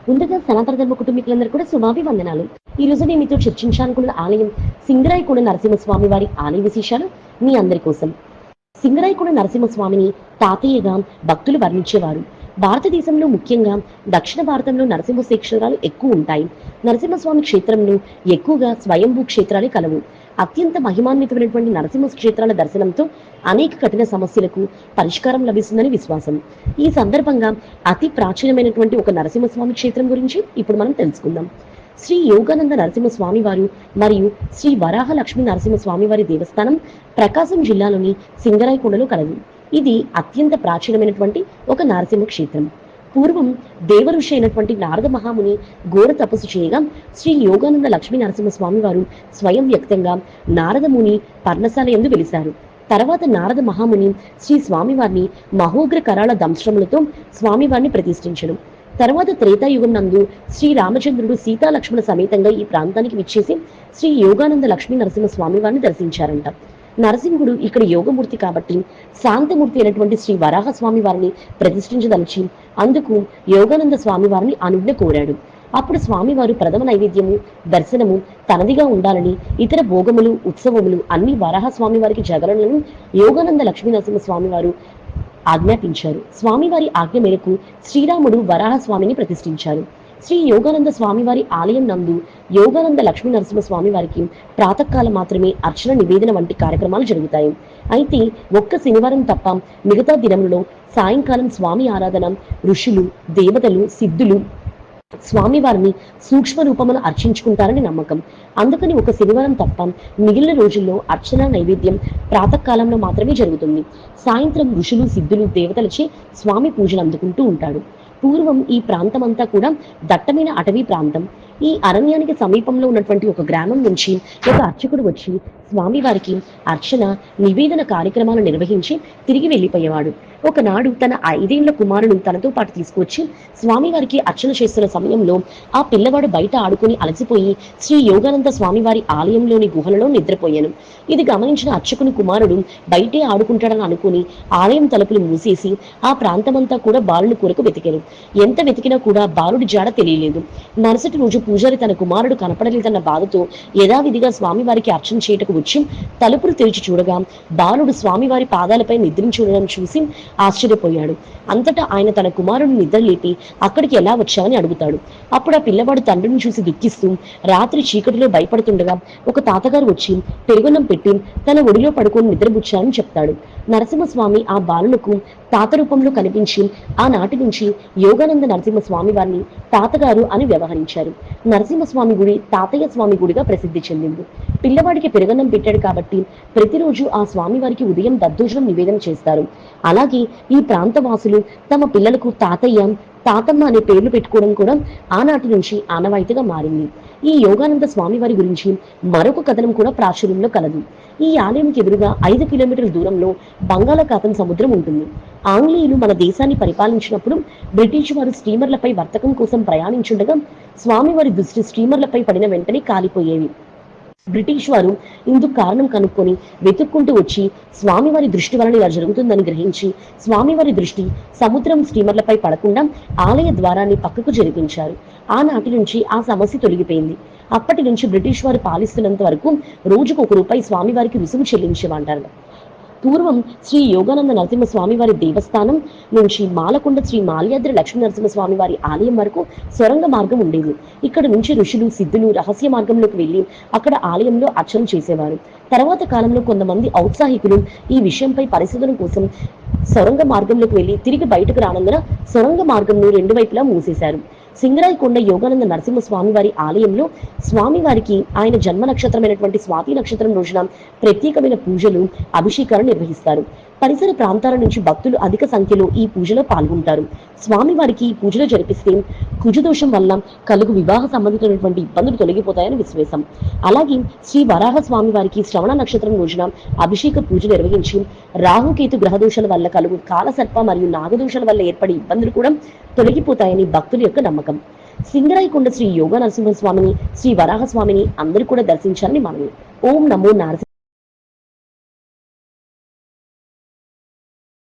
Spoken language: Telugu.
ముందుగా సనాతన ధర్మ కుటుంబీకులందరూ కూడా శుభాభివందనాలు. ఈ రోజు నేను మీతో చర్చించాలనుకున్న ఆలయం సింగరాయకొండ నరసింహస్వామి వారి ఆలయ విశేషాలు మీ అందరి కోసం. సింగరాయకొండ నరసింహస్వామిని తాతయ్యగా భక్తులు వర్ణించేవారు. భారతదేశంలో ముఖ్యంగా దక్షిణ భారతంలో నరసింహ క్షేత్రాలు ఎక్కువ ఉంటాయి. నరసింహస్వామి క్షేత్రంలో ఎక్కువగా స్వయంభూ క్షేత్రాలే కలవు. అత్యంత మహిమాన్వితమైనటువంటి నరసింహ క్షేత్రాల దర్శనంతో అనేక కఠిన సమస్యలకు పరిష్కారం లభిస్తుందని విశ్వాసం. ఈ సందర్భంగా అతి ప్రాచీనమైనటువంటి ఒక నరసింహస్వామి క్షేత్రం గురించి ఇప్పుడు మనం తెలుసుకుందాం. శ్రీ యోగానంద నరసింహస్వామి వారు మరియు శ్రీ వరాహ లక్ష్మీ నరసింహస్వామి వారి దేవస్థానం ప్రకాశం జిల్లాలోని సింగరాయకొండలో కలదు. ఇది అత్యంత ప్రాచీనమైనటువంటి ఒక నరసింహ క్షేత్రం. పూర్వం దేవఋషి అయినటువంటి నారద మహాముని ఘోర తపస్సు చేయగా శ్రీ యోగానంద లక్ష్మీ నరసింహస్వామి వారు స్వయం వ్యక్తంగా నారదముని పర్ణశాల యందు వెలిశారు. తర్వాత నారద మహాముని శ్రీ స్వామివారిని మహోగ్ర కరాళ దంశ్రములతో స్వామివారిని ప్రతిష్ఠించడం. తర్వాత త్రేతాయుగం నందు శ్రీ రామచంద్రుడు సీతా లక్ష్మణ సమేతంగా ఈ ప్రాంతానికి విచ్చేసి శ్రీ యోగానంద లక్ష్మీ నరసింహ స్వామి వారిని దర్శించారంట. నరసింహుడు ఇక్కడ యోగమూర్తి కాబట్టి శాంతమూర్తి అయినటువంటి శ్రీ వరాహ స్వామి వారిని ప్రతిష్ఠించదలిచి అందుకు యోగానంద స్వామి వారిని అనుజ్ఞ కోరాడు. అప్పుడు స్వామివారు ప్రథమ నైవేద్యము దర్శనము తనదిగా ఉండాలని, ఇతర భోగములు ఉత్సవములు అన్ని వరాహ స్వామి వారికి జగరణలను యోగానంద లక్ష్మీ నరసింహ స్వామి వారు ఆజ్ఞాపించారు. స్వామివారి ఆజ్ఞ మేరకు శ్రీరాముడు వరాహ స్వామిని ప్రతిష్ఠించారు. శ్రీ యోగానంద స్వామివారి ఆలయం నందు యోగానంద లక్ష్మీ నరసింహ స్వామి వారికి ప్రాతకాలం మాత్రమే అర్చన నివేదన వంటి కార్యక్రమాలు జరుగుతాయి. అయితే ఒక్క శనివారం తప్ప మిగతా దినములలో సాయంకాలం స్వామి ఆరాధన, ఋషులు, దేవతలు, సిద్ధులు స్వామివారిని సూక్ష్మ రూపమును అర్చించుకుంటారని నమ్మకం. అందుకని ఒక శనివారం తప్ప మిగిలిన రోజుల్లో అర్చన నైవేద్యం ప్రాతకాలంలో మాత్రమే జరుగుతుంది. సాయంత్రం ఋషులు, సిద్ధులు, దేవతలచే స్వామి పూజలు అందుకుంటూ ఉంటాడు. పూర్వం ఈ ప్రాంతం అంతా కూడా దట్టమైన అటవీ ప్రాంతం. ఈ అరణ్యానికి సమీపంలో ఉన్నటువంటి ఒక గ్రామం నుంచి ఒక అర్చకుడు వచ్చి స్వామివారికి అర్చన నివేదన కార్యక్రమాలు నిర్వహించి తిరిగి వెళ్ళిపోయేవాడు. ఒకనాడు తన 5 ఏళ్ల కుమారుడు తనతో పాటు తీసుకొచ్చి స్వామివారికి అర్చన చేస్తున్న సమయంలో ఆ పిల్లవాడు బయట ఆడుకుని అలసిపోయి శ్రీ యోగానంద స్వామివారి ఆలయంలోని గుహలలో నిద్రపోయాను. ఇది గమనించిన అర్చకుని కుమారుడు బయటే ఆడుకుంటాడని అనుకుని ఆలయం తలుపులు మూసేసి ఆ ప్రాంతమంతా కూడా బాలుని కొరకు వెతికారు. ఎంత వెతికినా కూడా బాలుడి జాడ తెలియలేదు. మరుసటి రోజు పూజారి తన కుమారుడు కనపడలేదన్న బాధతో యథావిధిగా స్వామివారికి అర్చన చేయటకు వచ్చి తలుపులు తెరిచి చూడగా బాలుడు స్వామివారి పాదాలపై నిద్రించి ఉండడం చూసి ఆశ్చర్యపోయాడు. అంతటా ఆయన తన కుమారుడిని నిద్ర లేపి అక్కడికి ఎలా వచ్చావని అడుగుతాడు. అప్పుడు ఆ పిల్లవాడు తండ్రిని చూసి దుఃఖిస్తూ రాత్రి చీకటిలో భయపడుతుండగా ఒక తాతగారు వచ్చి పెరుగున్నం పెట్టి తన ఒడిలో పడుకొని నిద్రపుచ్చారని చెప్తాడు. నరసింహస్వామి ఆ బాలునకు తాత రూపంలో కనిపించి ఆనాటి నుంచి యోగానంద నరసింహస్వామి వారిని తాతగారు అని వ్యవహరించారు. నరసింహస్వామి గుడి తాతయ్య స్వామి గుడిగా ప్రసిద్ధి చెందింది. పిల్లవాడికి పెరుగన్నం పెట్టాడు కాబట్టి ప్రతిరోజు ఆ స్వామి వారికి ఉదయం దద్దోజనం నివేదన చేస్తారు. అలాగే ఈ ప్రాంత వాసులు తమ పిల్లలకు తాతయ్య, తాతమ్మ అనే పేర్లు పెట్టుకోవడం కూడా ఆనాటి నుంచి ఆనవాయితీగా మారింది. ఈ యోగానంద స్వామి వారి గురించి మరొక కథనం కూడా ప్రాచుర్యంలో కలదు. ఈ ఆలయంకి ఎదురుగా 5 కిలోమీటర్ల దూరంలో బంగాళాఖాతం సముద్రం ఉంటుంది. ఆంగ్లేయులు మన దేశాన్ని పరిపాలించినప్పుడు బ్రిటిష్ వారు స్టీమర్లపై వర్తకం కోసం ప్రయాణించుండగా స్వామివారి దృష్టి స్టీమర్లపై పడిన వెంటనే కాలిపోయేవి. బ్రిటిష్ వారు ఇందుకు కారణం కనుక్కొని వెతుక్కుంటూ వచ్చి స్వామివారి దృష్టి వలన ఇలా జరుగుతుందని గ్రహించి స్వామివారి దృష్టి సముద్రం స్టీమర్లపై పడకుండా ఆలయ ద్వారాన్ని పక్కకు జరిపించారు. ఆనాటి నుంచి ఆ సమస్య తొలగిపోయింది. అప్పటి నుంచి బ్రిటిష్ వారు పాలిస్తున్నంత వరకు రోజుకు ₹1 స్వామివారికి రుసుము చెల్లించేవాంటారు. పూర్వం శ్రీ యోగానంద నరసింహ స్వామి వారి దేవస్థానం నుంచి మాలకొండ శ్రీ మాల్యాద్రి లక్ష్మీ నరసింహ స్వామి వారి ఆలయం వరకు సొరంగ మార్గం ఉండేది. ఇక్కడ నుంచి ఋషులు, సిద్ధులు రహస్య మార్గంలోకి వెళ్లి అక్కడ ఆలయంలో అర్చన చేసేవారు. తర్వాత కాలంలో కొంతమంది ఔత్సాహికులు ఈ విషయంపై పరిశోధన కోసం సొరంగ మార్గంలోకి వెళ్లి తిరిగి బయటకు రానందున సొరంగ మార్గంను 2 వైపులా మూసేశారు. సింగరాయకొండ యోగానంద నరసింహ స్వామి వారి ఆలయంలో స్వామివారికి ఆయన జన్మ నక్షత్రమైనటువంటి స్వాతి నక్షత్రం రోజున ప్రత్యేకమైన పూజలు, అభిషేకాలు నిర్వహిస్తారు. పరిసర ప్రాంతాల నుంచి భక్తులు అధిక సంఖ్యలో ఈ పూజలో పాల్గొంటారు. స్వామివారికి ఈ పూజలు జరిపిస్తే కుజదోషం వల్ల కలుగు వివాహ సంబంధించినటువంటి ఇబ్బందులు తొలగిపోతాయని విశ్వాసం. అలాగే శ్రీ వరాహ స్వామి వారికి శ్రవణ నక్షత్రం రోజున అభిషేక పూజలు నిర్వహించి రాహుకేతు గ్రహదోషాల వల్ల కలుగు కాలసర్ప మరియు నాగదోషాల వల్ల ఏర్పడే ఇబ్బందులు కూడా తొలగిపోతాయని భక్తుల యొక్క నమ్మకం. సింగరాయకొండ శ్రీ యోగా నరసింహ స్వామిని, శ్రీ వరాహ స్వామిని అందరూ కూడా దర్శించాలని మనవి. ఓం నమో నారసింహ.